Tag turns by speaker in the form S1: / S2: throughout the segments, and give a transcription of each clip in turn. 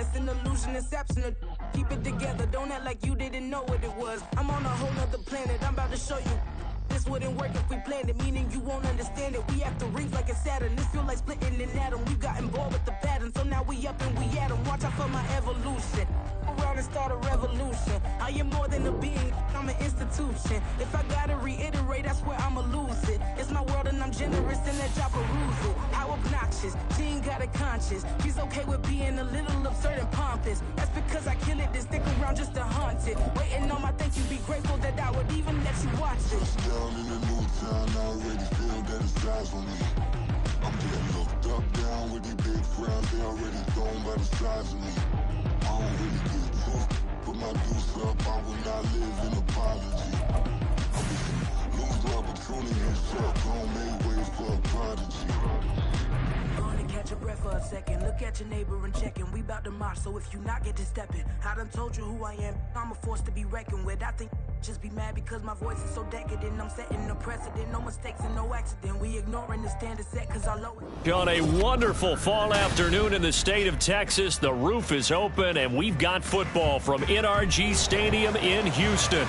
S1: It's an illusion, inception. Keep it together, don't act like you didn't know what it was. I'm on a whole nother planet, I'm about to show you. This wouldn't work if we planned it, meaning you won't understand it. We have to rings like a Saturn. This feel like splitting an atom. We got involved with the pattern, so now we up and we at 'em. Watch out for my evolution. Around and start a revolution. I am more than a being, I'm an institution. If I gotta reiterate, I swear I'ma lose it. It's my world and I'm generous and that job peruse it. How obnoxious, she ain't got a conscience. She's okay with being a little absurd and pompous. That's because I kill it, then stick around just to haunt it. Waiting on my thank you, be grateful that I would even let you watch it.
S2: Down in the new town, I already feel that it's eyes on me. I'm getting looked up, down with these big frowns, they already thrown by the size of me. I don't really get took, put my deuce up, I will not live in apology. I wish lose the opportunity, shut home, made ways for a prodigy.
S1: Catch your breath for a second. Look at your neighbor and check in. We bout to march, so if you not get to stepping, I done told you who I am. I'm a force to be reckoned with. I think just be mad because my voice is so decadent. I'm setting a precedent. No mistakes and no accident. We ignoring the standard set because our low.
S3: On a wonderful fall afternoon in the state of Texas, the roof is open and we've got football from NRG Stadium in Houston.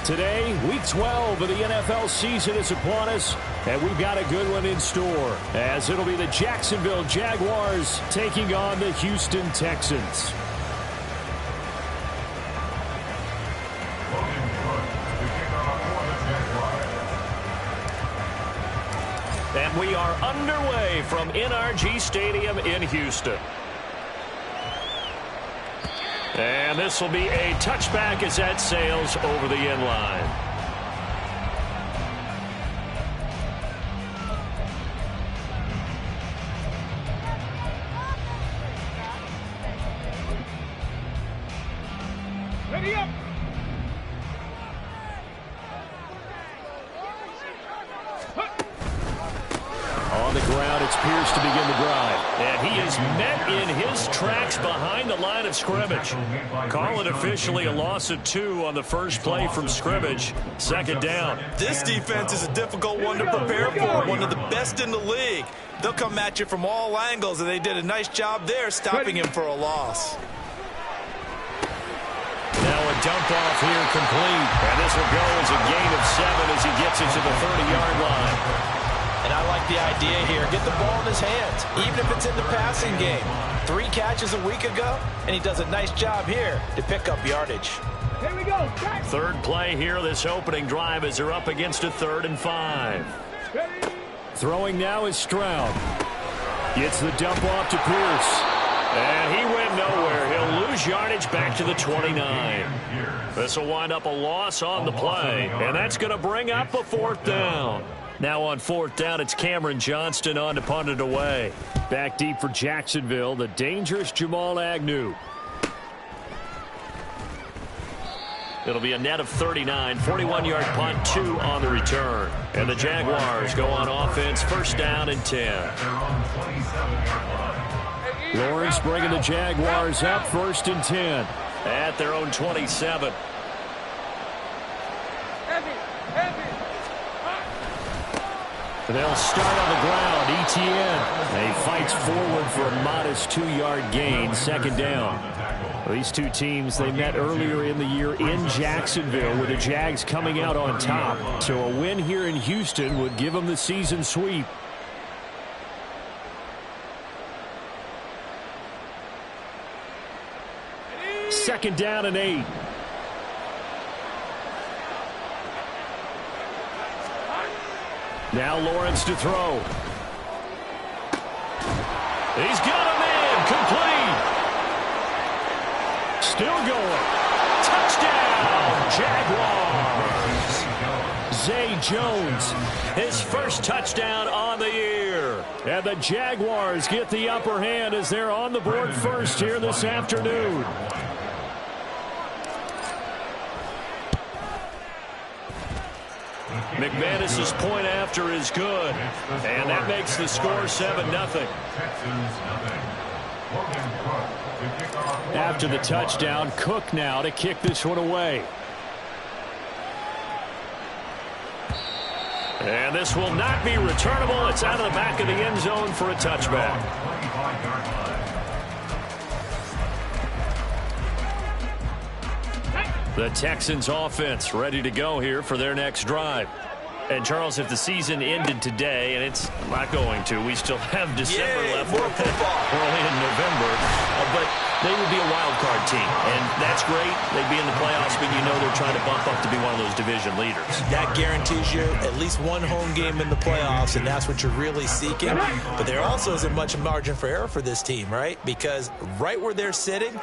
S3: Today, Week 12 of the NFL season is upon us, and we've got a good one in store, as it'll be the Jacksonville Jaguars taking on the Houston Texans. And we are underway from NRG Stadium in Houston. And this will be a touchback as that sails over the end line.
S4: Ready up.
S3: On the ground, it's Pierce to begin the drive. And he is met in his tracks behind the line of scrimmage. Call it officially a loss of 2 on the first play from scrimmage. Second down.
S5: This defense is a difficult one to prepare for, one of the best in the league. They'll come at you from all angles, and they did a nice job there stopping him for a loss.
S3: Now a dump off here complete. And this will go as a gain of 7 as he gets it to the 30-yard line.
S5: And I like the idea here. Get the ball in his hands, even if it's in the passing game. 3 catches a week ago, and he does a nice job here to pick up yardage.
S4: Here we go.
S3: Third play here, this opening drive as they're up against a 3rd and 5.
S4: Ready.
S3: Throwing now is Stroud. Gets the dump off to Pierce. And he went nowhere. He'll lose yardage back to the 29. This will wind up a loss on the play, and that's going to bring up a 4th down. Now on 4th down, it's Cameron Johnston on to punt it away. Back deep for Jacksonville, the dangerous Jamal Agnew. It'll be a net of 39, 41-yard punt, 2 on the return. And the Jaguars go on offense, 1st down and 10. Lawrence bringing the Jaguars up, 1st and 10 at their own 27. They'll start on the ground. Etienne. He fights forward for a modest 2-yard gain. 2nd down. These two teams, they met earlier in the year in Jacksonville with the Jags coming out on top. So a win here in Houston would give them the season sweep. Second down and 8. Now Lawrence to throw. He's got him in. Complete. Still going. Touchdown, Jaguars. Zay Jones, his first touchdown on the year. And the Jaguars get the upper hand as they're on the board first here this afternoon. McManus's point after is good, and that makes the score 7-0. After the touchdown, Cook now to kick this one away. And this will not be returnable. It's out of the back of the end zone for a touchback. The Texans offense ready to go here for their next drive. And, Charles, if the season ended today, and it's not going to, we still have December left.
S5: More football.
S3: Early in November. But they would be a wild card team. And that's great. They'd be in the playoffs, but you know they're trying to bump up to be one of those division leaders.
S5: That guarantees you at least one home game in the playoffs, and that's what you're really seeking. But there also isn't much margin for error for this team, right? Because right where they're sitting,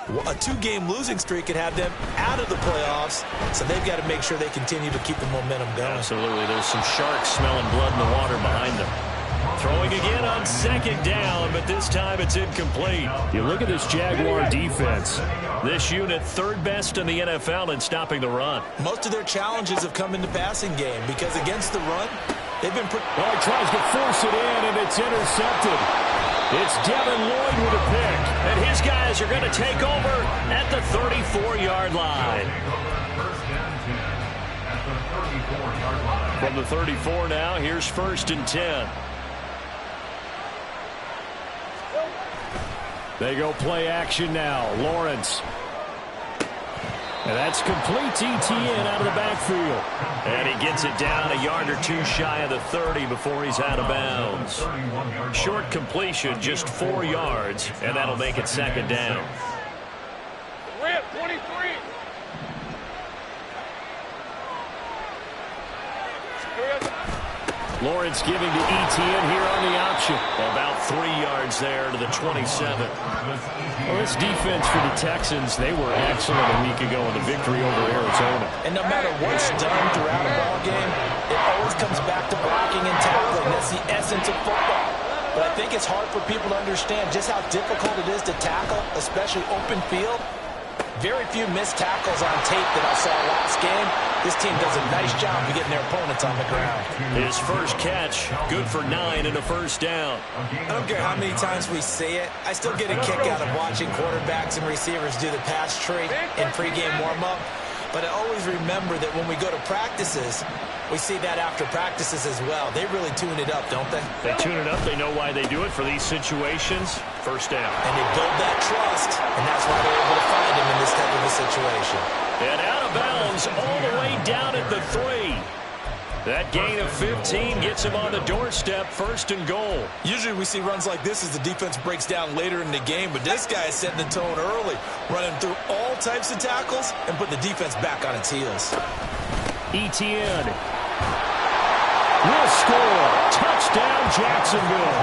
S5: a 2-game losing streak could have them out of the playoffs, so they've got to make sure they continue to keep the momentum going.
S3: Absolutely. There's some sharks smelling blood in the water behind them. Throwing again on second down, but this time it's incomplete. You look at this Jaguar defense. This unit, third best in the NFL in stopping the run.
S5: Most of their challenges have come in the passing game because against the run, they've been pretty...
S3: Well, he tries to force it in, and it's intercepted. It's Devin Lloyd with a pick, and his guys are going to take over at the 34-yard line. From the 34 now, here's 1st and 10. They go play action now. Lawrence. And that's complete to Etienne out of the backfield. And he gets it down a yard or two shy of the 30 before he's out of bounds. Short completion, just 4 yards, and that'll make it second down.
S4: Rip, 23.
S3: Lawrence giving to Etienne here on the option. About 3 yards there to the 27. Well, this defense for the Texans, they were excellent a week ago in the victory over Arizona.
S5: And no matter what's done throughout a ball game, it always comes back to blocking and tackling. That's the essence of football. But I think it's hard for people to understand just how difficult it is to tackle, especially open field. Very few missed tackles on tape that I saw last game. This team does a nice job of getting their opponents on the ground.
S3: His first catch, good for 9 and a first down.
S5: I don't care how many times we see it. I still get a kick out of watching quarterbacks and receivers do the pass tree in pregame warm-up. But I always remember that when we go to practices, we see that after practices as well. They really tune it up, don't they?
S3: They tune it up. They know why they do it for these situations. First down.
S5: And they build that trust, and that's why they're able to find him in this type of a situation.
S3: And out of bounds all the way down at the 3. That gain of 15 gets him on the doorstep, 1st and goal.
S5: Usually we see runs like this as the defense breaks down later in the game, but this guy is setting the tone early, running through all types of tackles and putting the defense back on its heels.
S3: Etienne will score. Touchdown, Jacksonville.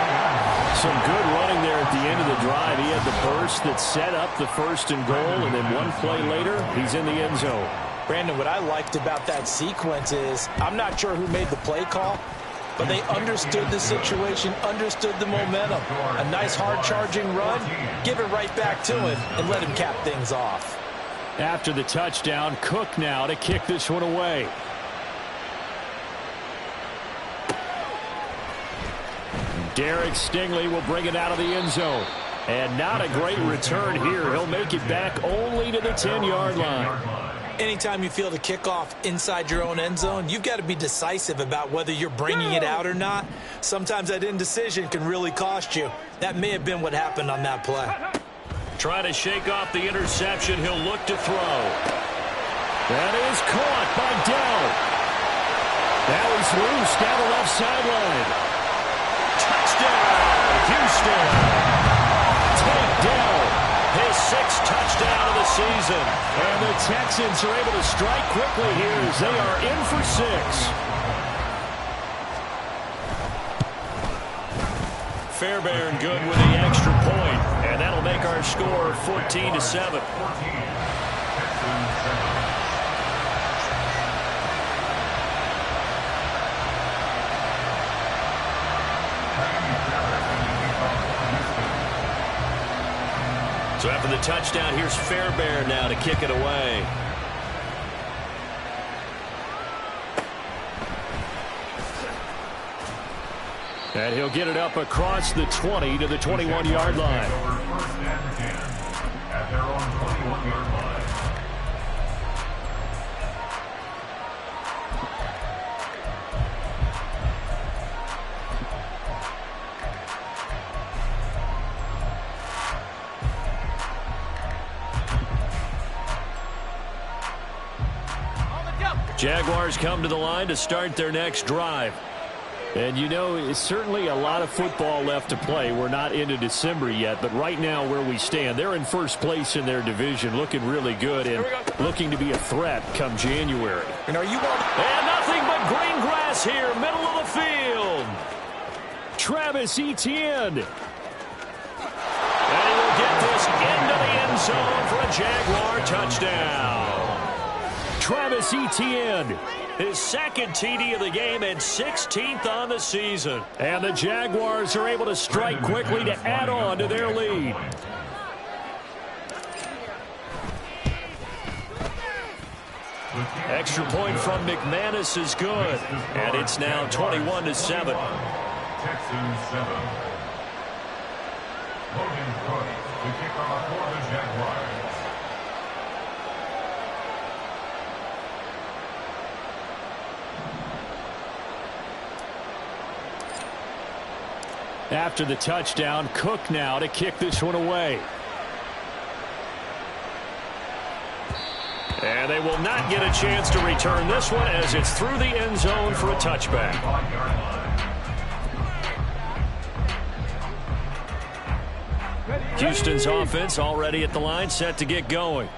S3: Some good running there at the end of the drive. He had the burst that set up the 1st and goal, and then one play later, he's in the end zone.
S5: Brandon, what I liked about that sequence is I'm not sure who made the play call, but they understood the situation, understood the momentum. A nice hard-charging run, give it right back to him, and let him cap things off.
S3: After the touchdown, Cook now to kick this one away. Derek Stingley will bring it out of the end zone. And not a great return here. He'll make it back only to the 10-yard line.
S5: Anytime you feel the kickoff inside your own end zone, you've got to be decisive about whether you're bringing it out or not. Sometimes that indecision can really cost you. That may have been what happened on that play.
S3: Trying to shake off the interception. He'll look to throw. That is caught by Dell. Now he's loose down the left sideline. Touchdown, Houston. Take Dell. His 6th touchdown of the season. And the Texans are able to strike quickly here as they are in for 6. Fairbairn good with the extra point, and that'll make our score 14-7. So after the touchdown, here's Fairbairn now to kick it away. And he'll get it up across the 20 to the 21-yard line. At their own 21-yard line. Jaguars come to the line to start their next drive. And, you know, it's certainly a lot of football left to play. We're not into December yet, but right now where we stand, they're in first place in their division, looking really good and looking to be a threat come January.
S5: And
S3: nothing but green grass here, middle of the field. Travis Etienne. And he will get this into the end zone for a Jaguar touchdown. Travis Etienne. His second TD of the game and 16th on the season. And the Jaguars are able to strike quickly to add on to their lead. Extra point from McManus is good. And it's now 21-7.
S6: Texans 7. Logan Cody, the kickoff for the Jaguars.
S3: After the touchdown, Cook now to kick this one away. And they will not get a chance to return this one as it's through the end zone for a touchback. Houston's offense already at the line, set to get going.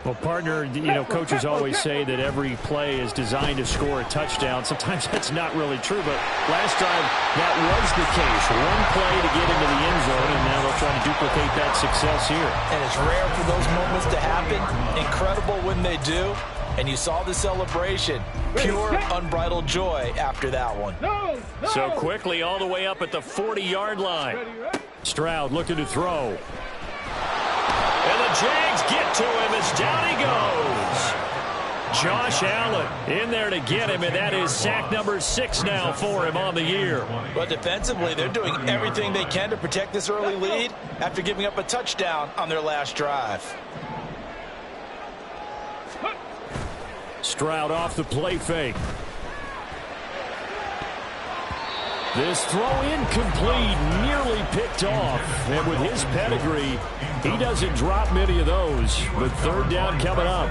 S3: Well, partner, you know, coaches always say that every play is designed to score a touchdown. Sometimes that's not really true, but last time that was the case. One play to get into the end zone, and now they'll try to duplicate that success here.
S5: And it's rare for those moments to happen. Incredible when they do. And you saw the celebration. Pure, unbridled joy after that one.
S3: So quickly all the way up at the 40-yard line. Stroud looking to throw. And the Jags get to him as down he goes. Josh Allen in there to get him, and that is sack number 6 now for him on the year.
S5: But defensively, they're doing everything they can to protect this early lead after giving up a touchdown on their last drive.
S3: Stroud off the play fake. This throw incomplete, nearly picked off. And with his pedigree, he doesn't drop many of those. But third down coming up.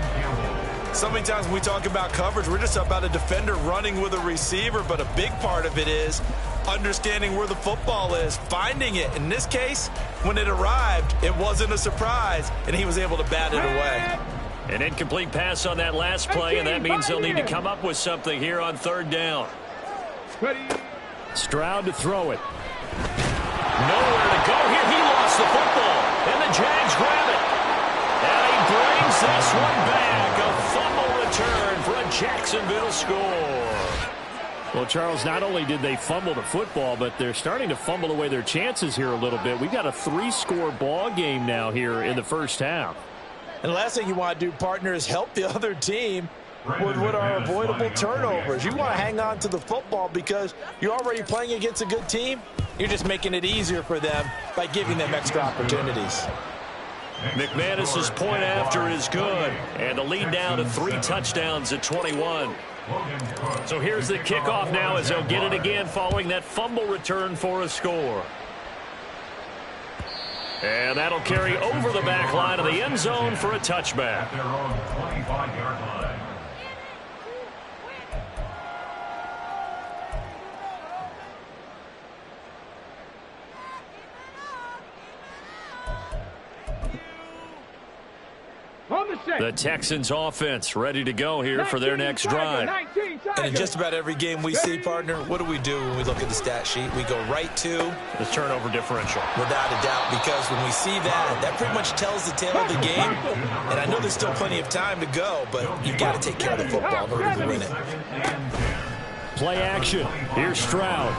S7: So many times when we talk about coverage, we're just about a defender running with a receiver, but a big part of it is understanding where the football is, finding it. In this case, when it arrived, it wasn't a surprise, and he was able to bat it away.
S3: An incomplete pass on that last play, and that means they'll need to come up with something here on third down. Stroud to throw it. Nowhere to go here. He lost the football, and the Jags grab it. And he brings this one back. A fumble return for a Jacksonville score. Well, Charles, not only did they fumble the football, but they're starting to fumble away their chances here a little bit. We've got a 3-score ball game now here in the first half.
S5: And the last thing you want to do, partner, is help the other team with what are avoidable turnovers. You want to hang on to the football because you're already playing against a good team. You're just making it easier for them by giving them extra opportunities.
S3: McManus's point after is good, and the lead down to 3 touchdowns at 21. So here's the kickoff now as they'll get it again following that fumble return for a score. And that'll carry over the back line of the end zone for a touchback.
S6: Their own 25-yard line.
S3: The Texans offense ready to go here for their next drive.
S7: And in just about every game we see, partner, what do we do when we look at the stat sheet? We go right to
S3: the turnover differential.
S7: Without a doubt, because when we see that, that pretty much tells the tale of the game. And I know there's still plenty of time to go, but you've got to take care of the football in order to win it.
S3: Play action. Here's Stroud.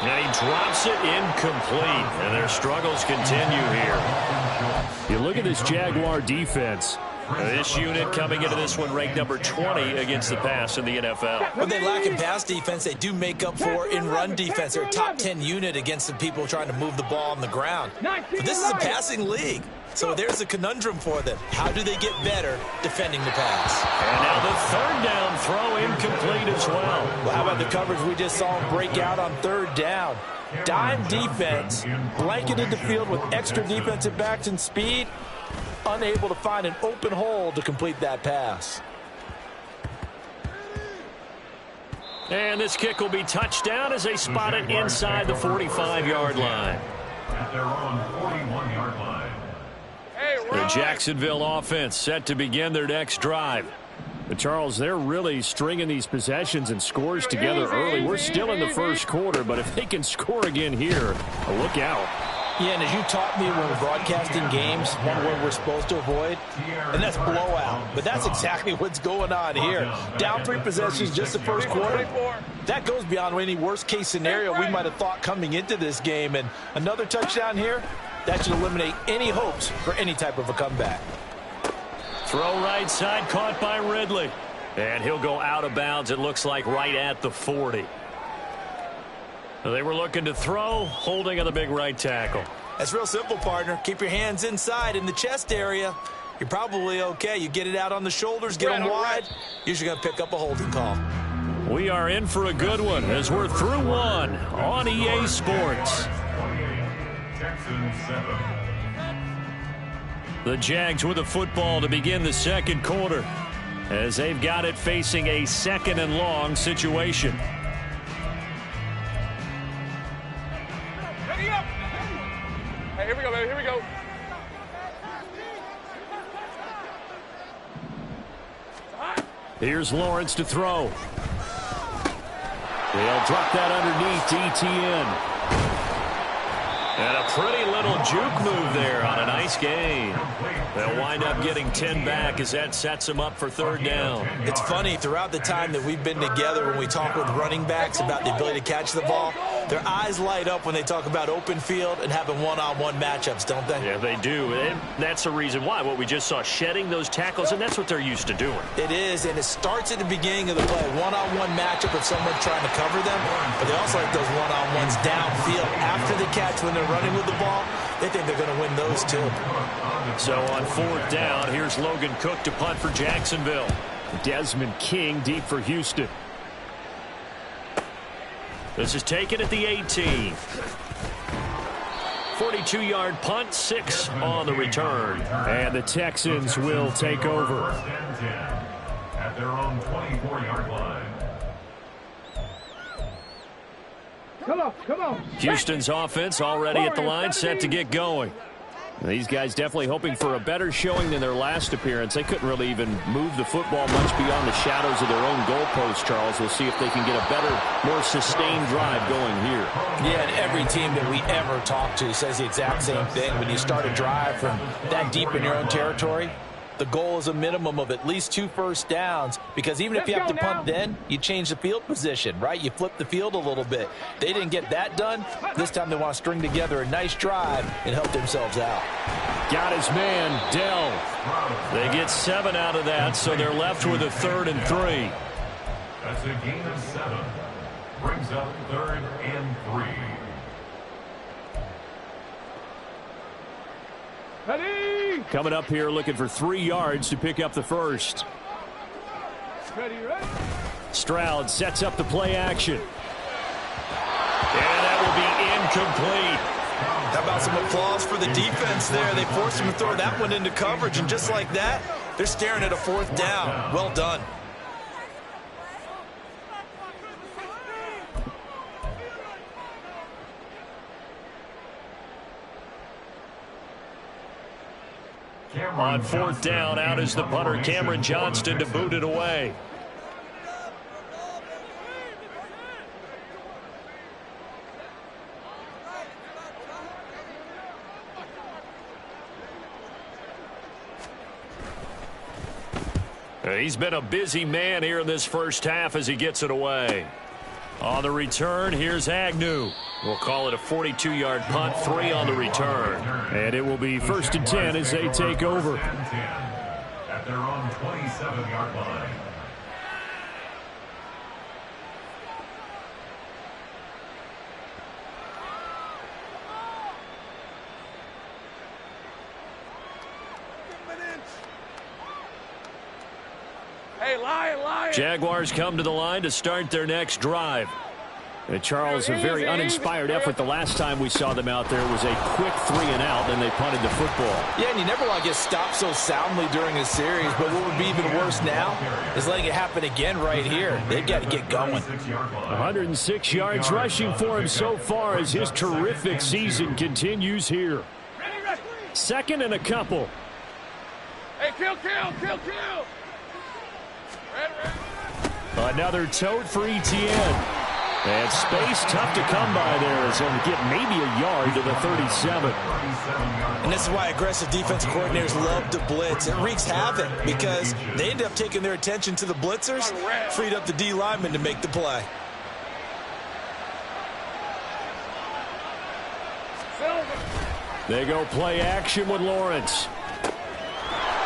S3: And he drops it incomplete, and their struggles continue here. You look at this Jaguar defense. This unit coming into this one ranked number 20 against the pass in the NFL.
S5: When they lack in pass defense, they do make up for in run defense. They're a top 10 unit against the people trying to move the ball on the ground. But this is a passing league. So there's a conundrum for them. How do they get better defending the pass?
S3: And now the third down throw incomplete as well.
S5: Well, how about the coverage we just saw him break out on third down? Dime defense, blanketed the field with extra defensive backs and speed, unable to find an open hole to complete that pass.
S3: And this kick will be touchdown as they spot it inside the 45-yard line.
S6: At their own 41-yard line.
S3: The Jacksonville offense set to begin their next drive. But Charles, they're really stringing these possessions and scores together early. We're still in the first quarter, but if they can score again here, look out.
S5: Yeah, and as you taught me when we're broadcasting games, one word we're supposed to avoid, and that's blowout. But that's exactly what's going on here. Down 3 possessions just the first quarter. That goes beyond any worst-case scenario we might have thought coming into this game. And another touchdown here, that should eliminate any hopes for any type of a comeback.
S3: Throw right side, caught by Ridley. And he'll go out of bounds, it looks like, right at the 40. They were looking to throw, holding on the big right tackle.
S5: That's real simple, partner. Keep your hands inside in the chest area. You're probably okay. You get it out on the shoulders, get them wide. Usually going to pick up a holding call.
S3: We are in for a good one as we're through one on EA Sports.
S6: Texans 7.
S3: The Jags with the football to begin the second quarter as they've got it facing a 2nd and long situation.
S4: Ready up. Hey, here we go, baby. Here we go.
S3: Here's Lawrence to throw. They'll drop that underneath Etienne. And a pretty little juke move there on a nice gain. They'll wind up getting 10 back as that sets them up for third down.
S5: It's funny, throughout the time that we've been together when we talk with running backs about the ability to catch the ball, their eyes light up when they talk about open field and having one-on-one matchups, don't they?
S3: Yeah, they do. And that's the reason why. What we just saw, shedding those tackles, and that's what they're used to doing.
S5: It is, and it starts at the beginning of the play. One-on-one matchup if someone's trying to cover them, but they also like those one-on-ones downfield after the catch when they're running with the ball. They think they're going to win those too.
S3: So on fourth down, here's Logan Cook to punt for Jacksonville. Desmond King deep for Houston. This is taken at the 18. 42-yard punt, 6 on the return. And the Texans will take over.
S6: First and 10 at their own 24-yard line.
S4: Come on.
S3: Houston's offense already at the line, set to get going. These guys definitely hoping for a better showing than their last appearance. They couldn't really even move the football much beyond the shadows of their own goalpost, Charles. We'll see if they can get a better, more sustained drive going here.
S5: Yeah, and every team that we ever talk to says the exact same thing. When you start a drive from that deep in your own territory, the goal is a minimum of at least 2 first downs, because even if you have to punt then, you change the field position, right? You flip the field a little bit. They didn't get that done. This time they want to string together a nice drive and help themselves out.
S3: Got his man, Dell. They get 7 out of that, so they're left with a 3rd and 3.
S6: That's a gain of 7. Brings up 3rd and 3.
S4: Ready.
S3: Coming up here looking for 3 yards to pick up the first.
S4: Ready, right?
S3: Stroud sets up the play action. And that will be incomplete.
S5: How about some applause for the defense there? They forced him to throw that one into coverage, and just like that, they're staring at a 4th down. Well done.
S3: On 4th down, out is the punter, Cameron Johnston, to boot it away. He's been a busy man here in this first half as he gets it away. On the return, here's Agnew. We'll call it a 42-yard punt, 3 on the return. And it will be 1st and 10 as they take over.
S6: At their own 27-yard line.
S4: Hey, lion.
S3: Jaguars come to the line to start their next drive. And Charles, a very uninspired effort the last time we saw them out there. It was a quick 3-and-out, and they punted the football.
S5: Yeah, and you never want to get stopped so soundly during a series, but what would be even worse now is letting it happen again right here. They've got to get going.
S3: 106 yards rushing for him so far as his terrific season continues here. Second and a couple.
S4: Hey, kill. Red.
S3: Another tote for Etienne. And space tough to come by there as he'll get maybe a yard to the 37.
S5: And this is why aggressive defensive coordinators love to blitz. It wreaks havoc because they end up taking their attention to the blitzers, freed up the D lineman to make the play.
S3: They go play action with Lawrence.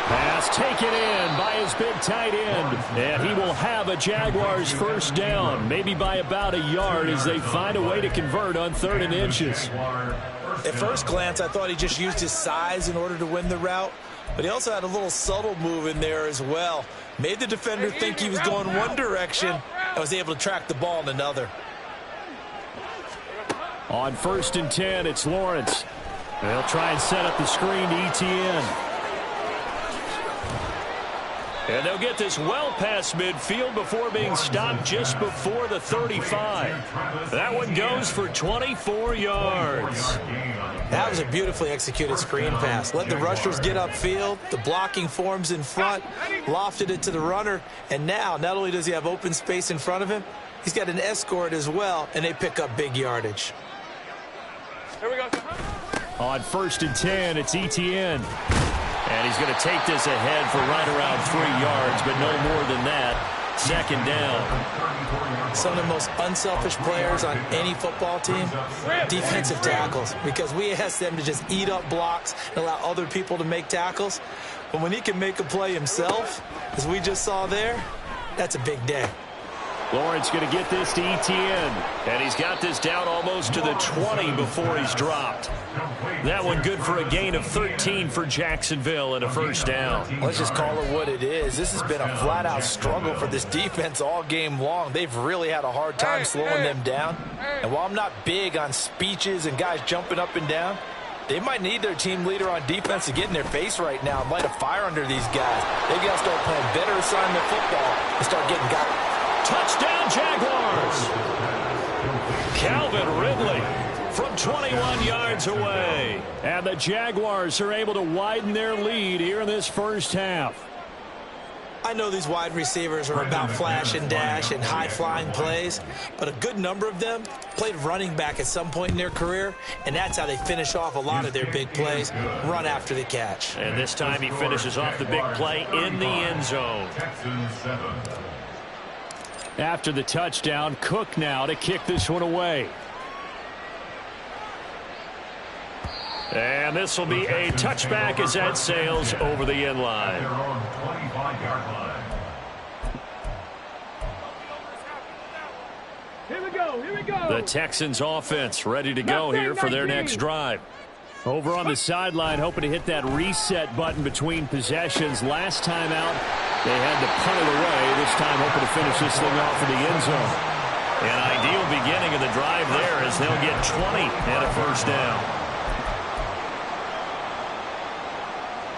S3: Pass taken in by his big tight end. And he will have a Jaguars first down, maybe by about a yard as they find a way to convert on 3rd and inches.
S5: At first glance, I thought he just used his size in order to win the route, but he also had a little subtle move in there as well. Made the defender think he was going one direction and was able to track the ball in another.
S3: On 1st and 10, it's Lawrence. They'll try and set up the screen to Etienne. And they'll get this well past midfield before being stopped just before the 35. That one goes for 24 yards.
S5: That was a beautifully executed screen pass. Let the rushers get upfield. The blocking forms in front. Lofted it to the runner. And now, not only does he have open space in front of him, he's got an escort as well, and they pick up big yardage.
S4: Here we go.
S3: On 1st and 10, it's Etienne. And he's going to take this ahead for right around 3 yards, but no more than that. 2nd down.
S5: Some of the most unselfish players on any football team, defensive tackles, because we ask them to just eat up blocks and allow other people to make tackles. But when he can make a play himself, as we just saw there, that's a big day.
S3: Lawrence going to get this to Etienne. And he's got this down almost to the 20 before he's dropped. That one good for a gain of 13 for Jacksonville and a first down.
S5: Let's just call it what it is. This has been a flat-out struggle for this defense all game long. They've really had a hard time slowing them down. And while I'm not big on speeches and guys jumping up and down, they might need their team leader on defense to get in their face right now and light a fire under these guys. They've got to start playing better assignment football and start getting guys.
S3: Touchdown, Jaguars! Calvin Ridley from 21 yards away. And the Jaguars are able to widen their lead here in this first half.
S5: I know these wide receivers are about flash and dash and high-flying plays, but a good number of them played running back at some point in their career, and that's how they finish off a lot of their big plays, run after the catch.
S3: And this time he finishes off the big play in the end zone. After the touchdown, Cook now to kick this one away. And this will be a touchback as that sails over the end line.
S4: Here we go.
S3: The Texans offense ready to go here for their next drive. Over on the sideline, hoping to hit that reset button between possessions. Last time out, they had to punt it away. This time, hoping to finish this thing off in the end zone. An ideal beginning of the drive there as they'll get 20 and a first down.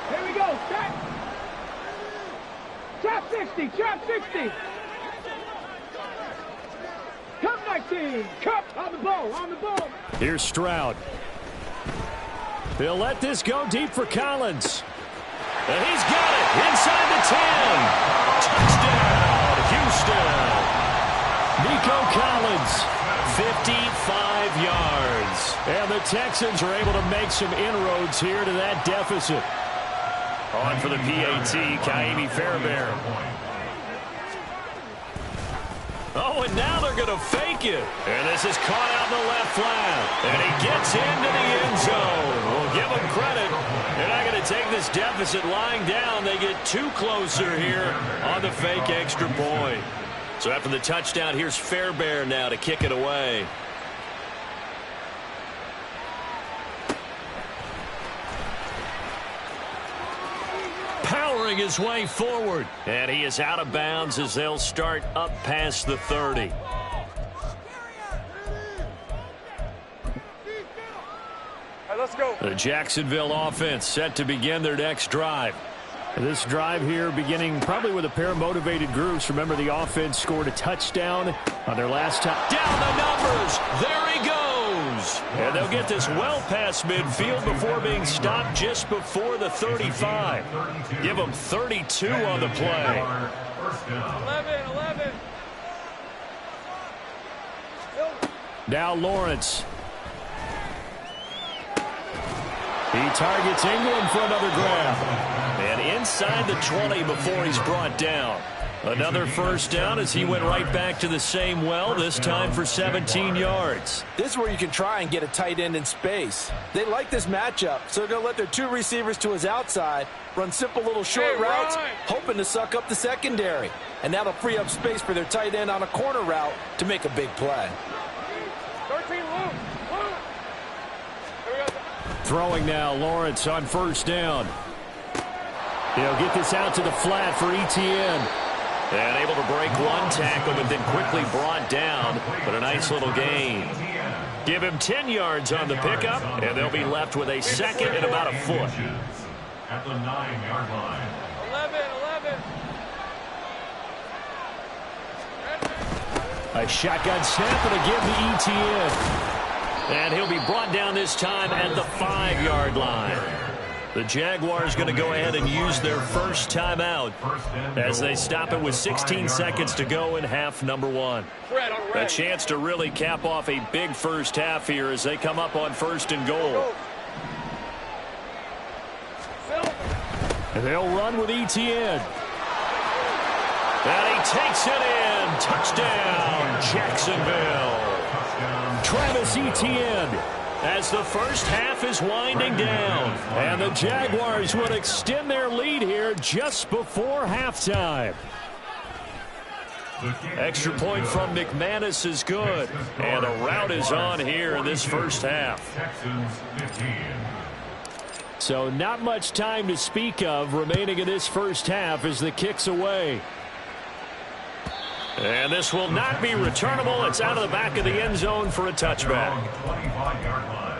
S4: Here we go. Trap 60. Cup 19. Cup on the ball.
S3: Here's Stroud. He'll let this go deep for Collins. And he's got it inside the 10. Touchdown, Houston. Nico Collins, 55 yards. And the Texans are able to make some inroads here to that deficit. On for the PAT, Ka'imi Fairbairn. Oh, and now they're going to fake it. And this is caught out in the left flat. And he gets into the end zone. We'll give him credit. They're not going to take this deficit lying down. They get too closer here on the fake extra point. So after the touchdown, here's Fairbairn now to kick it away. Power powering his way forward. And he is out of bounds as they'll start up past the 30.
S4: Let's go.
S3: The Jacksonville offense set to begin their next drive.
S8: This drive here beginning probably with a pair of motivated groups. Remember, the offense scored a touchdown on their last time.
S3: Down the numbers. There he goes. And they'll get this well past midfield before being stopped just before the 35. Give them 32 on the play.
S4: 11.
S8: Now Lawrence. He targets Ingram for another grab.
S3: And inside the 20 before he's brought down. Another first down as he went right back to the same well, this time for 17 yards.
S5: This is where you can try and get a tight end in space. They like this matchup, so they're going to let their two receivers to his outside run simple little short routes, hoping to suck up the secondary. And that'll free up space for their tight end on a corner route to make a big play.
S4: 13, Luke.
S8: Throwing now, Lawrence on first down. He'll get this out to the flat for Etienne.
S3: And able to break one tackle, but then quickly brought down. But a nice little gain. Give him 10 yards on the pickup, and they'll be left with a second and about a foot.
S6: At the 9-yard line.
S4: 11.
S8: A shotgun snap and a give to Etienne.
S3: And he'll be brought down this time at the 5-yard line. The Jaguars going to go ahead and use their first timeout as they stop it with 16 seconds to go in half number 1. A chance to really cap off a big first half here as they come up on first and goal.
S8: And they'll run with Etienne.
S3: And he takes it in. Touchdown, Jacksonville.
S8: Travis Etienne
S3: as the first half is winding down.
S8: And the Jaguars will extend their lead here just before halftime.
S3: Extra point from McManus is good. And a rout is on here in this first half.
S8: So not much time to speak of remaining in this first half as the kick's away.
S3: And this will not be returnable. It's out of the back of the end zone for a touchback.
S6: 25-yard line.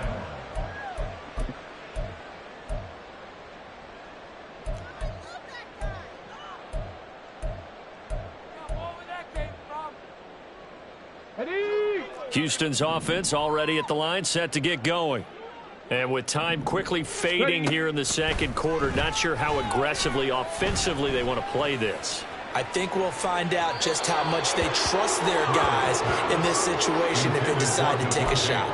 S3: Houston's offense already at the line, set to get going. And with time quickly fading here in the second quarter, not sure how aggressively, offensively they want to play this.
S5: I think we'll find out just how much they trust their guys in this situation if they decide to take a shot.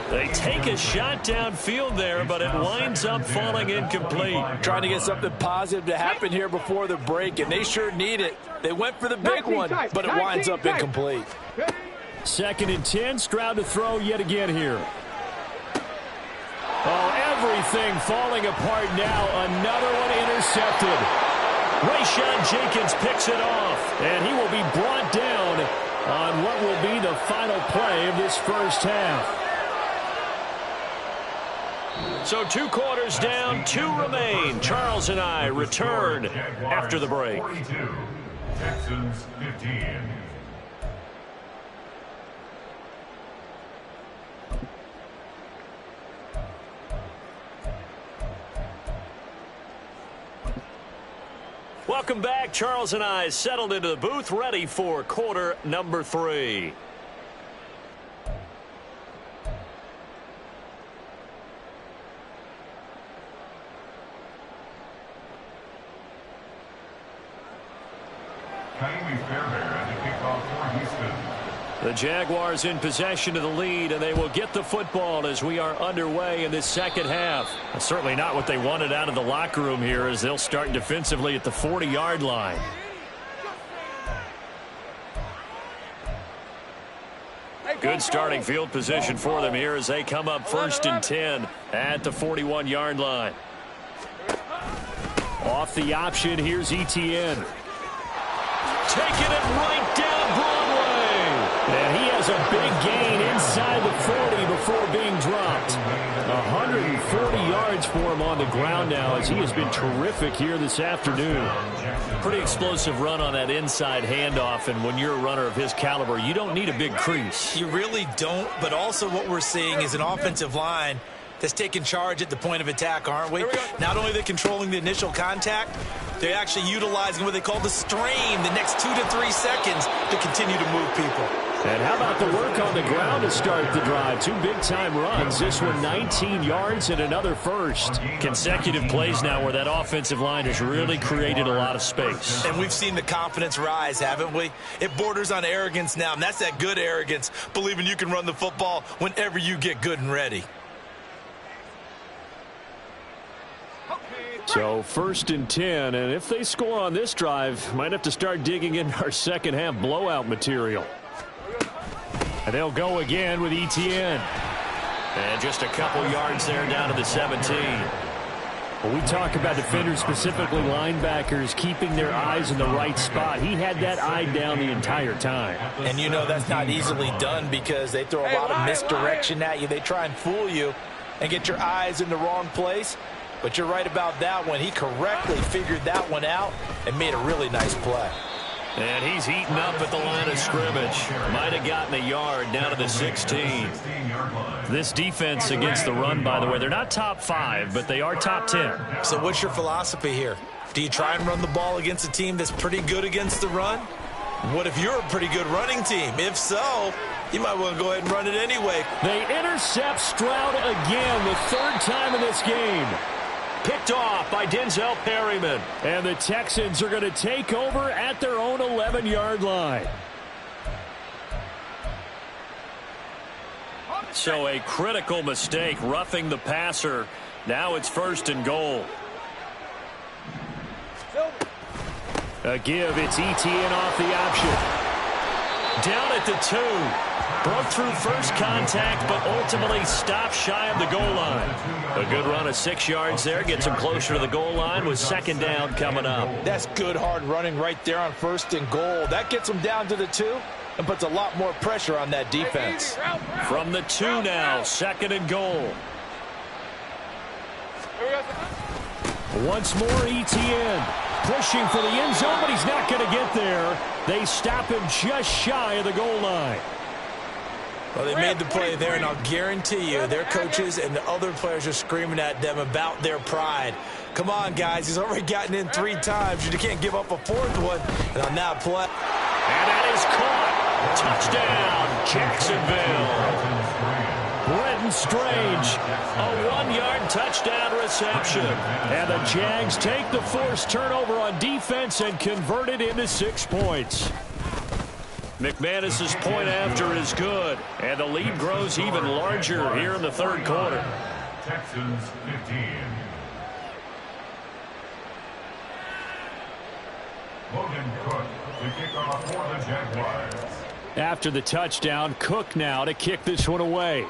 S3: They take a shot downfield there, but it winds up falling incomplete.
S5: Trying to get something positive to happen here before the break, and they sure need it. They went for the big one, but it winds up incomplete.
S8: 2nd and 10, Stroud to throw yet again here. Oh, everything falling apart now. Another one intercepted. Rayshawn Jenkins picks it off, and he will be brought down on what will be the final play of this first half.
S3: So 2 quarters down, 2 remain. Charles and I return after the break.
S6: 42, Texans 15.
S3: Welcome back. Charles and I settled into the booth, ready for quarter number 3.
S6: Kaimi Fairbairn at the kickoff for Houston.
S3: The Jaguars in possession of the lead, and they will get the football as we are underway in this second half. Certainly not what they wanted out of the locker room here as they'll start defensively at the 40-yard line. Good starting field position for them here as they come up 1st and 10 at the 41-yard line.
S8: Off the option, here's Etienne.
S3: Taking it right down Broadway.
S8: And he has a big gain inside the 40 before being dropped. 140 yards for him on the ground now as he has been terrific here this afternoon.
S3: Pretty explosive run on that inside handoff, and when you're a runner of his caliber, you don't need a big crease.
S5: You really don't, but also what we're seeing is an offensive line that's taking charge at the point of attack, aren't we? Not only are they controlling the initial contact, they're actually utilizing what they call the strain, the next 2 to 3 seconds to continue to move people.
S8: And how about the work on the ground to start the drive? 2 big-time runs. This one 19 yards and another first.
S3: Consecutive plays now where that offensive line has really created a lot of space.
S5: And we've seen the confidence rise, haven't we? It borders on arrogance now, and that's that good arrogance, believing you can run the football whenever you get good and ready.
S8: So 1st and 10, and if they score on this drive, might have to start digging in our second half blowout material. And they'll go again with Etienne.
S3: And just a couple yards there down to the 17.
S8: When we talk about defenders, specifically linebackers, keeping their eyes in the right spot, he had that eye down the entire time.
S5: And you know that's not easily done because they throw a lot of misdirection at you. They try and fool you and get your eyes in the wrong place. But you're right about that one. He correctly figured that one out and made a really nice play.
S3: And he's eaten up at the line of scrimmage. Might have gotten a yard down to the 16. This defense against the run, by the way, they're not top 5, but they are top 10.
S5: So what's your philosophy here? Do you try and run the ball against a team that's pretty good against the run? What if you're a pretty good running team? If so, you might want to go ahead and run it anyway.
S8: They intercept Stroud again, the 3rd time in this game.
S3: Picked off by Denzel Perryman.
S8: And the Texans are going to take over at their own 11-yard line.
S3: So a critical mistake, roughing the passer. Now it's 1st and goal.
S8: A give, it's Etienne off the option.
S3: Down at the 2. Broke through first contact, but ultimately stopped shy of the goal line. A good run of 6 yards there. Gets him closer to the goal line with 2nd down coming up.
S5: That's good hard running right there on 1st and goal. That gets him down to the 2 and puts a lot more pressure on that defense.
S3: From the 2 now, 2nd and goal.
S8: Once more Etienne pushing for the end zone, but he's not going to get there. They stop him just shy of the goal line.
S5: Well, they made the play there, and I'll guarantee you their coaches and the other players are screaming at them about their pride. Come on, guys. He's already gotten in 3 times. You can't give up a 4th one. And on that play.
S3: And that is caught. Touchdown, Jacksonville.
S8: Brenton Strange, a 1-yard touchdown reception. And the Jags take the forced turnover on defense and convert it into 6 points.
S3: McManus's point after is good, and the lead grows even larger here in the 3rd quarter.
S6: Texans 15. Logan Cook to kick off for the Jaguars.
S8: After the touchdown, Cook now to kick this one away.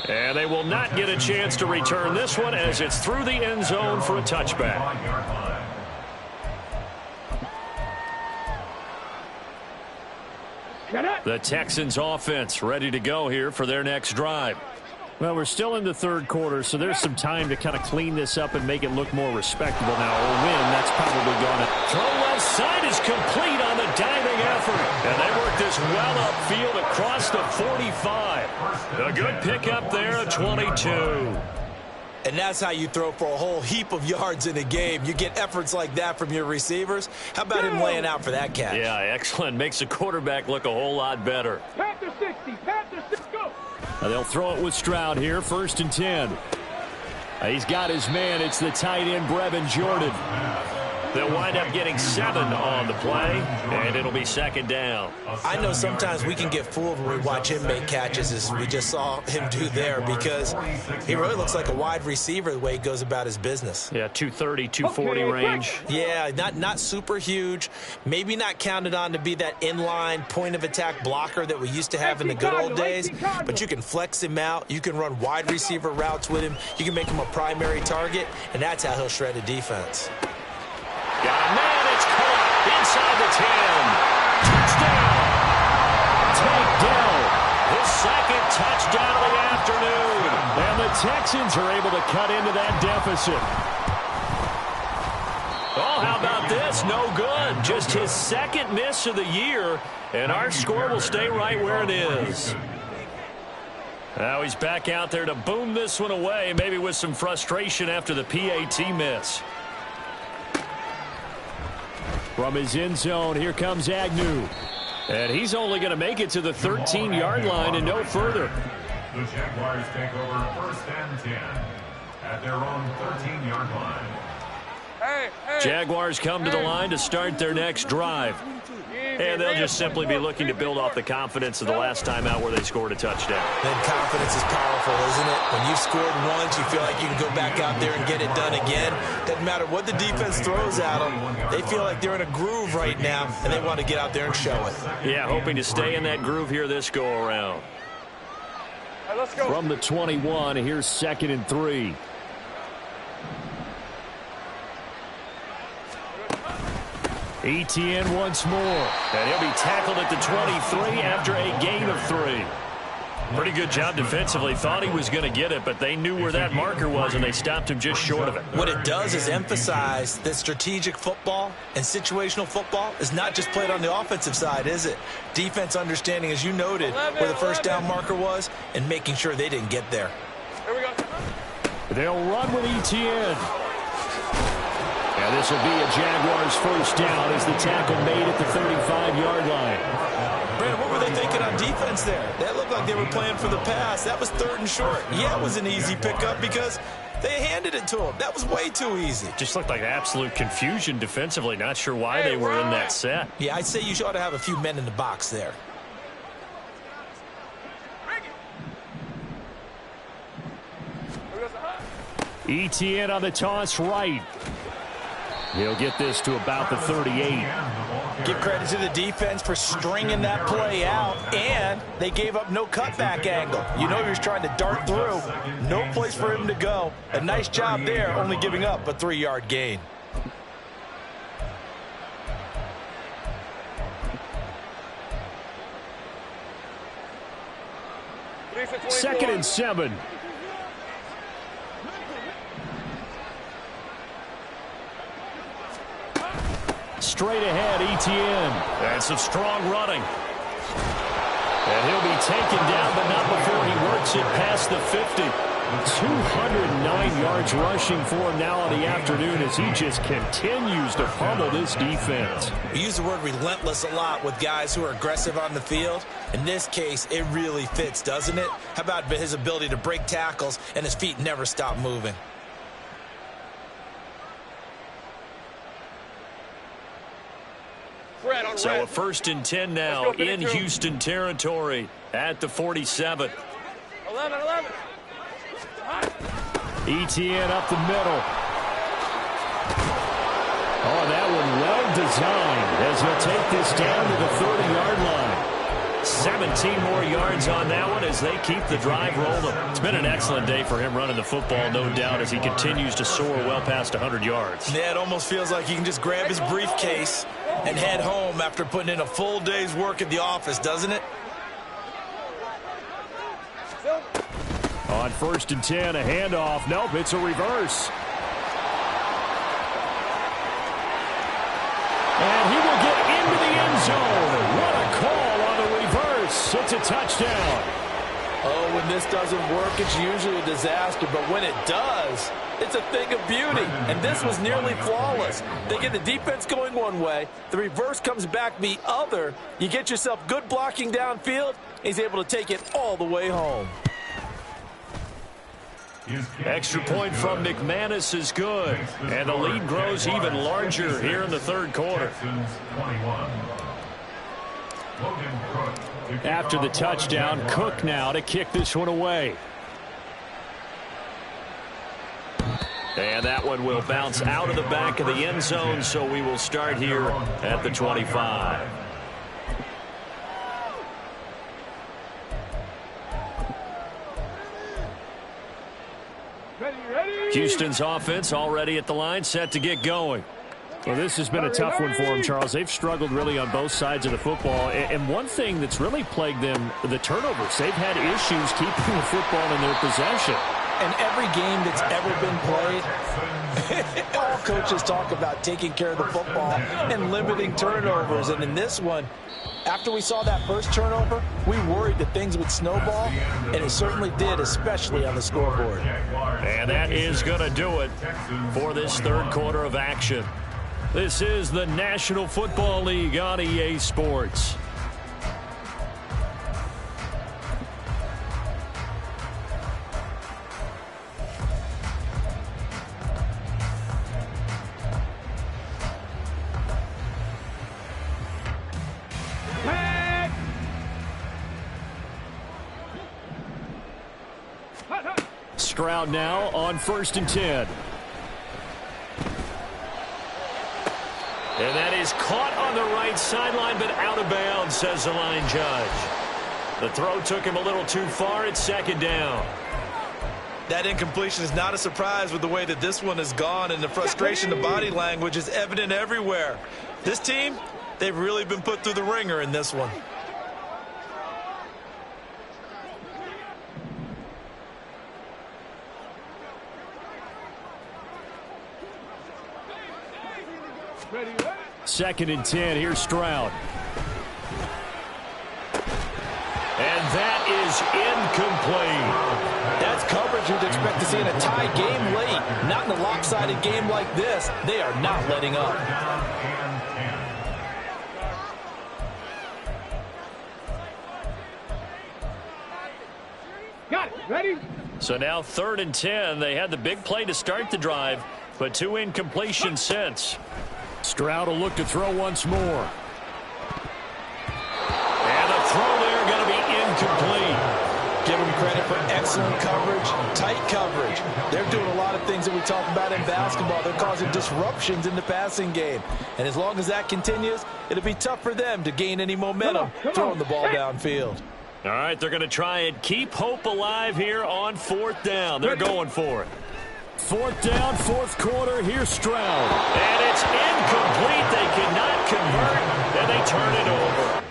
S3: And they will not get a chance to return this one as it's through the end zone for a touchback. The Texans offense ready to go here for their next drive.
S8: Well, we're still in the 3rd quarter, so there's some time to kind of clean this up and make it look more respectable now. Or win, that's probably gone.
S3: Throw left side is complete on the diving effort. And they work this well upfield across the 45. A good pickup there at 22.
S5: And that's how you throw for a whole heap of yards in a game. You get efforts like that from your receivers. How about him laying out for that catch?
S3: Yeah, excellent. Makes the quarterback look a whole lot better.
S4: Panther 60, Panther 60, go!
S8: They'll throw it with Stroud here, 1st and 10. He's got his man. It's the tight end, Brevin Jordan.
S3: They'll wind up getting 7 on the play, and it'll be 2nd down.
S5: I know sometimes we can get fooled when we watch him make catches, as we just saw him do there, because he really looks like a wide receiver the way he goes about his business.
S3: Yeah, 230, 240 range.
S5: Yeah, not super huge. Maybe not counted on to be that inline point-of-attack blocker that we used to have in the good old days, but you can flex him out. You can run wide receiver routes with him. You can make him a primary target, and that's how he'll shred a defense.
S3: Got a man, it's caught It's him. Touchdown. Takedown. His second touchdown of the afternoon.
S8: And the Texans are able to cut into that deficit.
S3: Oh, how about this? No good. Just his second miss of the year, and our score will stay right where it is. Now he's back out there to boom this one away, maybe with some frustration after the PAT miss.
S8: From his end zone, here comes Agnew.
S3: And he's only going to make it to the 13-yard line and no further.
S6: The Jaguars take over 1st and 10 at their own 13-yard line.
S3: Jaguars come to the line to start their next drive. And they'll just simply be looking to build off the confidence of the last time out where they scored a touchdown.
S5: Then confidence is powerful, isn't it? When you've scored once, you feel like you can go back out there and get it done again. Doesn't matter what the defense throws at them. They feel like they're in a groove right now, and they want to get out there and show it.
S3: Yeah, hoping to stay in that groove here this go-around.
S4: Let's go.
S8: From the 21, here's 2nd and 3. Etienne once more.
S3: And he'll be tackled at the 23 after a gain of 3. Pretty good job defensively. Thought he was going to get it, but they knew where that marker was, and they stopped him just short of it.
S5: What it does is emphasize that strategic football and situational football is not just played on the offensive side, is it? Defense understanding, as you noted, where the first down marker was and making sure they didn't get there.
S4: Here we go.
S8: They'll run with Etienne. And this will be a Jaguars first down as the tackle made at the 35-yard line.
S5: Brandon, what were they thinking on defense there? That looked like they were playing for the pass. That was 3rd and short. Yeah, it was an easy pickup because they handed it to him. That was way too easy.
S3: Just looked like absolute confusion defensively. Not sure why they were in that set.
S5: Yeah, I'd say you ought to have a few men in the box there.
S8: Etienne on the toss right. He'll get this to about the 38.
S5: Give credit to the defense for stringing that play out, and they gave up no cutback angle. You know he was trying to dart through. No place for him to go. A nice job there, only giving up a 3-yard gain.
S8: Second and 7. Straight ahead, Etienne.
S3: And some strong running. And he'll be taken down, but not before he works it past the 50.
S8: 209 yards rushing for him now on the afternoon as he just continues to pummel this defense.
S5: We use the word relentless a lot with guys who are aggressive on the field. In this case, it really fits, doesn't it? How about his ability to break tackles and his feet never stop moving?
S3: So a 1st and 10 now in Houston territory at the 47.
S4: 11.
S8: Etienne up the middle. Oh, that one well designed as he'll take this down to the 30-yard line.
S3: 17 more yards on that one as they keep the drive rolling. It's been an excellent day for him running the football, no doubt, as he continues to soar well past 100 yards.
S5: Yeah, it almost feels like he can just grab his briefcase and head home after putting in a full day's work at the office, doesn't it?
S8: On 1st and 10, a handoff. Nope, it's a reverse. And he will get into the end zone. What a call on the reverse. It's a touchdown.
S9: Oh, when this doesn't work, it's usually a disaster. But when it does, it's a thing of beauty. And this was nearly flawless. They get the defense going one way. The reverse comes back the other. You get yourself good blocking downfield. He's able to take it all the way home.
S3: Extra point from McManus is good. And the lead grows even larger here in the 3rd quarter.
S8: After the touchdown, Cook now to kick this one away.
S3: And that one will bounce out of the back of the end zone, so we will start here at the 25.
S4: Ready?
S3: Houston's offense already at the line, set to get going.
S8: Well, this has been a tough one for them, Charles. They've struggled really on both sides of the football. And one thing that's really plagued them, the turnovers. They've had issues keeping the football in their possession.
S5: And every game that's ever been played, all coaches talk about taking care of the football and limiting turnovers. And in this one, after we saw that first turnover, we worried that things would snowball, and it certainly did, especially on the scoreboard.
S3: And that is going to do it for this third quarter of action. This is the National Football League on EA Sports.
S8: Stroud now on 1st and 10.
S3: And that is caught on the right sideline, but out of bounds, says the line judge. The throw took him a little too far. It's 2nd down.
S7: That incompletion is not a surprise with the way that this one has gone, and the frustration, the body language is evident everywhere. This team, they've really been put through the ringer in this one.
S8: Second and 10. Here's Stroud.
S3: And that is incomplete.
S5: That's coverage you'd expect to see in a tie game late. Not in a lopsided game like this. They are not letting up.
S4: Got it. Ready?
S3: So now 3rd and 10. They had the big play to start the drive, but 2 incompletions since.
S8: Stroud will look to throw once more.
S3: And the throw there going to be incomplete.
S5: Give them credit for excellent coverage, tight coverage. They're doing a lot of things that we talk about in basketball. They're causing disruptions in the passing game. And as long as that continues, it'll be tough for them to gain any momentum throwing the ball downfield.
S3: All right, they're going to try and keep hope alive here on 4th down. They're going for it.
S8: 4th down, 4th quarter. Here's Stroud.
S3: And it's incomplete. They cannot convert, and they turn it over.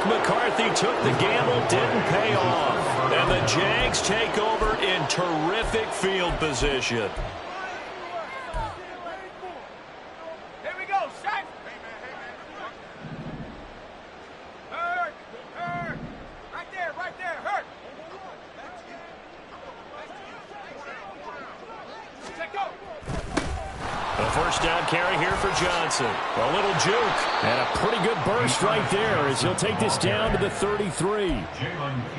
S3: McCarthy took the gamble, didn't pay off. And the Jags take over in terrific field position.
S4: Here we go, shot. Hurt. Right there, hurt. Check go.
S3: A 1st down carry here for Johnson. A little juke.
S8: And a pretty good burst right there as he'll take this down to the 33.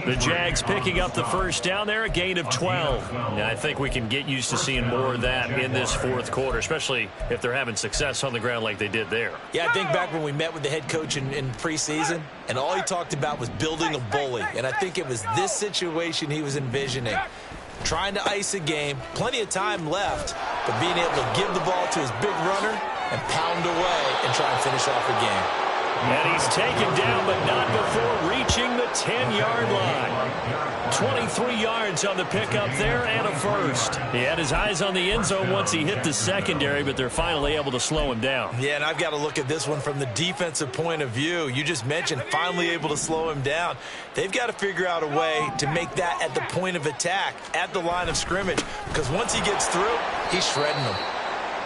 S3: The Jags picking up the 1st down there, a gain of 12. Now, I think we can get used to seeing more of that in this 4th quarter, especially if they're having success on the ground like they did there.
S5: Yeah, I think back when we met with the head coach in preseason, and all he talked about was building a bully. And I think it was this situation he was envisioning. Trying to ice a game, plenty of time left, but being able to give the ball to his big runner and pound away and try and finish off a game.
S3: And he's taken down, but not before reaching the 10-yard line. 23 yards on the pickup there and a 1st. He had his eyes on the end zone once he hit the secondary, but they're finally able to slow him down.
S5: Yeah, and I've got to look at this one from the defensive point of view. You just mentioned finally able to slow him down. They've got to figure out a way to make that at the point of attack, at the line of scrimmage, because once he gets through, he's shredding them.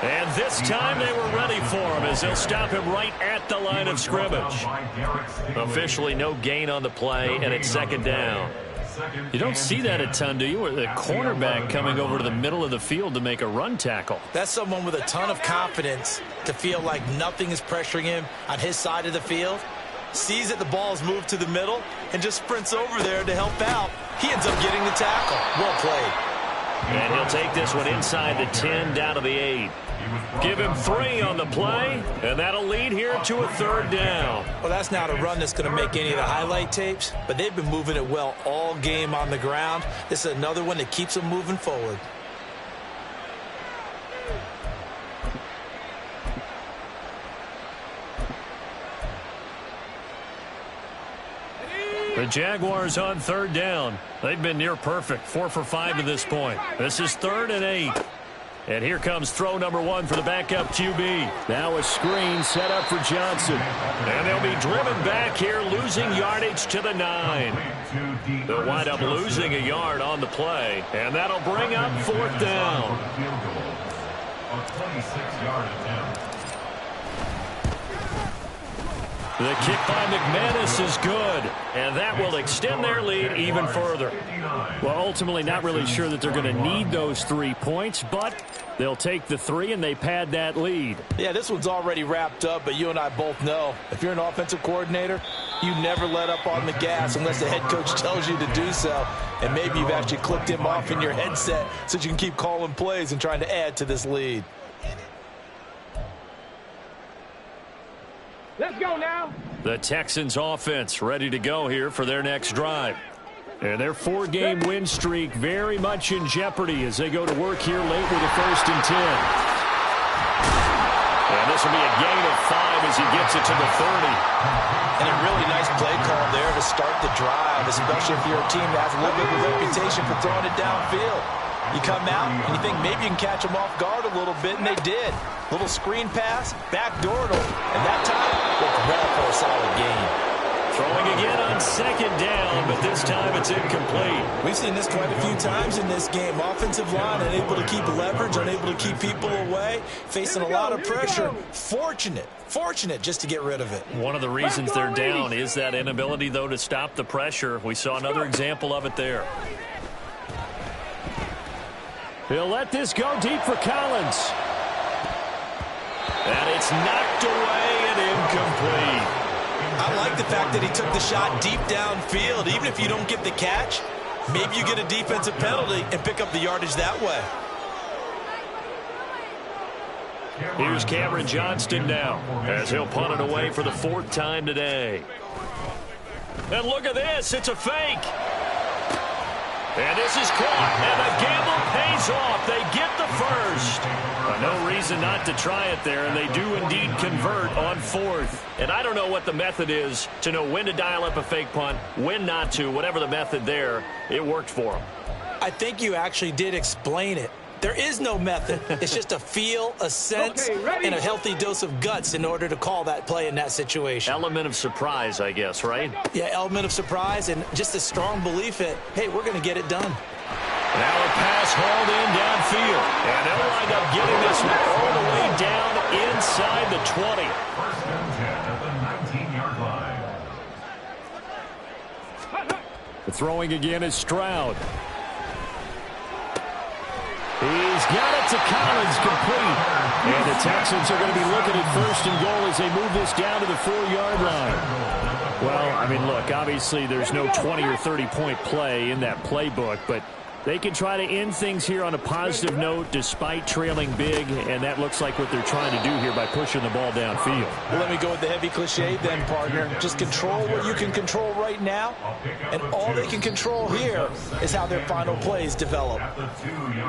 S3: And this time they were ready for him as they'll stop him right at the line of scrimmage. Officially no gain on the play, and it's 2nd down. You don't see that a ton, do you? Or the cornerback coming over to the middle of the field to make a run tackle.
S5: That's someone with a ton of confidence to feel like nothing is pressuring him on his side of the field. Sees that the ball's moved to the middle and just sprints over there to help out. He ends up getting the tackle. Well played.
S3: And he'll take this one inside the 10 down to the 8. Give him 3 on the play, and that'll lead here to a 3rd down.
S5: Well, that's not a run that's going to make any of the highlight tapes, but they've been moving it well all game on the ground. This is another one that keeps them moving forward.
S3: The Jaguars on 3rd down. They've been near perfect, 4 for 5 to this point. This is 3rd and 8. And here comes throw number 1 for the backup QB.
S8: Now a screen set up for Johnson.
S3: And they'll be driven back here, losing yardage to the 9. They'll wind up losing a yard on the play, and that'll bring up 4th down.
S6: A 26-yard attempt.
S3: The kick by McManus is good, and that will extend their lead even further.
S8: Well, ultimately not really sure that they're going to need those 3 points, but they'll take the 3 and they pad that lead.
S5: Yeah, this one's already wrapped up, but you and I both know if you're an offensive coordinator, you never let up on the gas unless the head coach tells you to do so. And maybe you've actually clicked him off in your headset so you can keep calling plays and trying to add to this lead.
S4: Let's go now.
S3: The Texans offense ready to go here for their next drive.
S8: And their 4-game win streak very much in jeopardy as they go to work here late with a 1st and 10.
S3: And this will be a gain of 5 as he gets it to the 30.
S5: And a really nice play call there to start the drive, especially if you're a team that has a little bit of a reputation for throwing it downfield. You come out and you think maybe you can catch them off guard a little bit, and they did. Little screen pass, backdoored them, and that time, looked well for a solid gain.
S3: Throwing again on 2nd down, but this time it's incomplete.
S5: We've seen this quite a few times in this game. Offensive line unable to keep leverage, unable to keep people away, facing a lot of pressure. Fortunate just to get rid of it.
S3: One of the reasons they're down is that inability, though, to stop the pressure. We saw another example of it there.
S8: He'll let this go deep for Collins.
S3: And it's knocked away and incomplete.
S5: I like the fact that he took the shot deep downfield. Even if you don't get the catch, maybe you get a defensive penalty and pick up the yardage that way.
S3: Here's Cameron Johnston now as he'll punt it away for the 4th time today. And look at this. It's a fake. And this is caught, and the gamble pays off. They get the 1st. No reason not to try it there, and they do indeed convert on 4th. And I don't know what the method is to know when to dial up a fake punt, when not to. Whatever the method there, it worked for them.
S5: I think you actually did explain it. There is no method. It's just a feel, a sense, and a healthy dose of guts in order to call that play in that situation.
S3: Element of surprise, I guess, right?
S5: Yeah, element of surprise and just a strong belief that, hey, we're going to get it done.
S3: Now a pass hauled in downfield. And they'll wind up getting this one all the way down inside the 20.
S6: 1st and 10 at the 19-yard line.
S8: The throwing again is Stroud. He's got it to Collins, complete. And the Texans are going to be looking at 1st and goal as they move this down to the 4-yard line. Well, I mean, look, obviously there's no 20 or 30-point play in that playbook, but they can try to end things here on a positive note despite trailing big, and that looks like what they're trying to do here by pushing the ball downfield.
S5: Well, let me go with the heavy cliche then, partner. Just control what you can control right now, and all they can control here is how their final plays develop.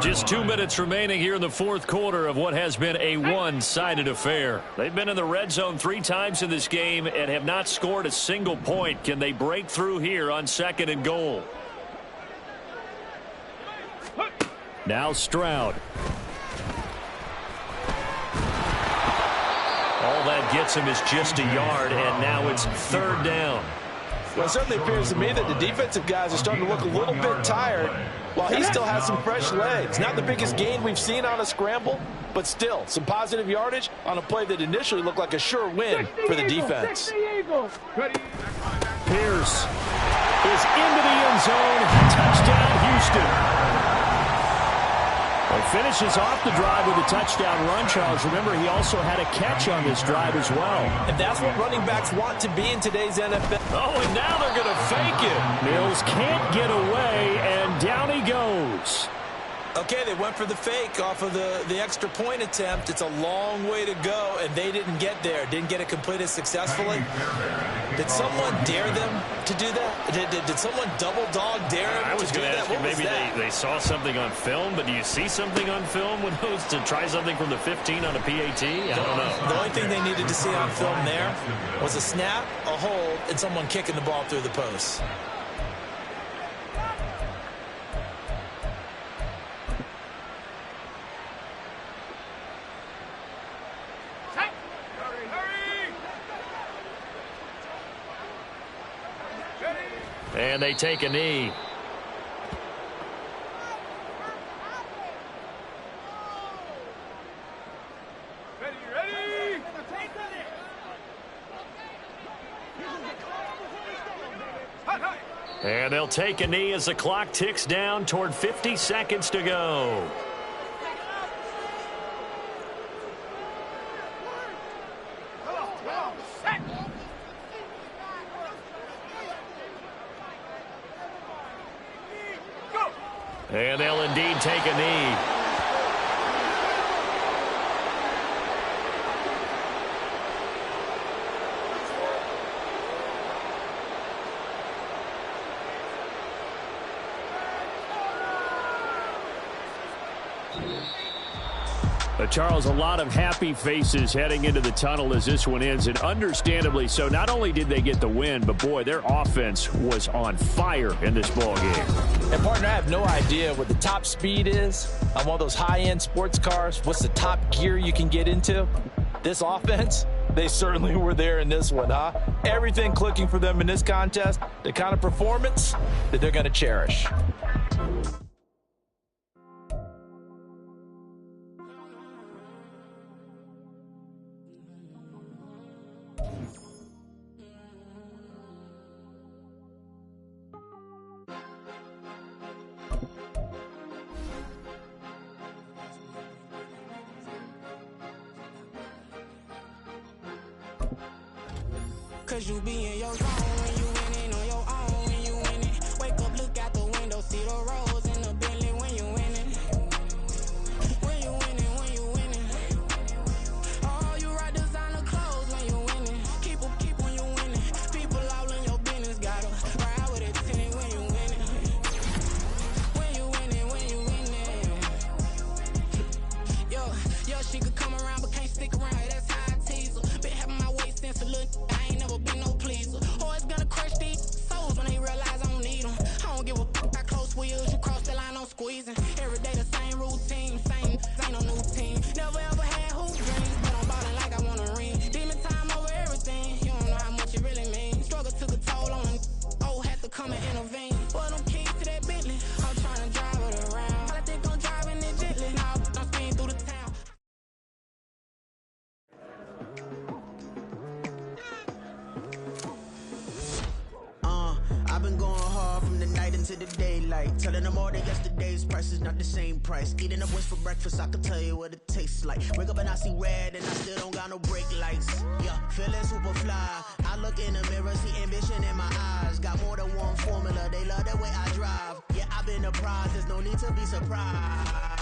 S3: Just 2 minutes remaining here in the 4th quarter of what has been a one-sided affair. They've been in the red zone 3 times in this game and have not scored a single point. Can they break through here on 2nd and goal?
S8: Now Stroud.
S3: All that gets him is just a yard, and now it's 3rd down.
S5: Well, it certainly appears to me that the defensive guys are starting to look a little bit tired while he still has some fresh legs. Not the biggest gain we've seen on a scramble, but still some positive yardage on a play that initially looked like a sure win for the defense.
S8: Pierce is into the end end zone. Touchdown, Houston. Well, finishes off the drive with a touchdown run, Charles. Remember, he also had a catch on this drive as well.
S5: And that's what running backs want to be in today's NFL.
S8: Oh, and now they're going to fake it. Mills can't get away, and down he goes.
S5: Okay, they went for the fake off of the extra point attempt. It's a long way to go, and they didn't get there. Didn't get it completed successfully. Did someone dare them to do that? Did someone double dog dare them
S3: I was going to ask you, maybe they saw something on film, but do you see something on film when those to try something from the 15 on a PAT? I don't know.
S5: The only thing they needed to see on film there was a snap, a hold, and someone kicking the ball through the post.
S3: And they take a knee.
S4: Ready?
S3: And they'll take a knee as the clock ticks down toward 50 seconds to go. And they'll indeed take a knee.
S8: Charles, a lot of happy faces heading into the tunnel as this one ends, and understandably so. Not only did they get the win, but, boy, their offense was on fire in this ball game.
S5: And, partner, I have no idea what the top speed is on one of those high-end sports cars. What's the top gear you can get into? This offense, they certainly were there in this one, huh? Everything clicking for them in this contest, the kind of performance that they're going to cherish.
S1: Cause you be in your zone when you winning on your own when you winning. Wake up, look out the window, see the rose in the Bentley when you winning. When you winning. Oh, you ride designer clothes when you winning. Keep when you winning. People all in your business, gotta ride with it tinted when you winning. When you winning. Yo, she could come around but can't stick around. That's how I tease her. Been having my waist since a little. Been no pleaser. Always gonna crush these souls when they realize I don't need them. I don't give a fuck how close we is. You cross the line, I'm squeezing. Every day the same routine, ain't no new team. Never ever had hoop dreams, but I'm ballin' like I want a ring. Demon time over everything. You don't know how much it really means. Struggle took a toll on them. Oh, had to come and intervene. Boy, them keys to that Bentley. I'm trying to drive it around. I think I'm driving it gently. Now I'm speeding through the town.
S10: I've been going hard from the night into the daylight, telling them all that yesterday's price is not the same price. Eating up wings for breakfast, I can tell you what it tastes like. Wake up and I see red and I still don't got no brake lights. Yeah, feeling super fly. I look in the mirror, see ambition in my eyes. Got more than one formula, they love the way I drive. Yeah, I've been a prize, there's no need to be surprised.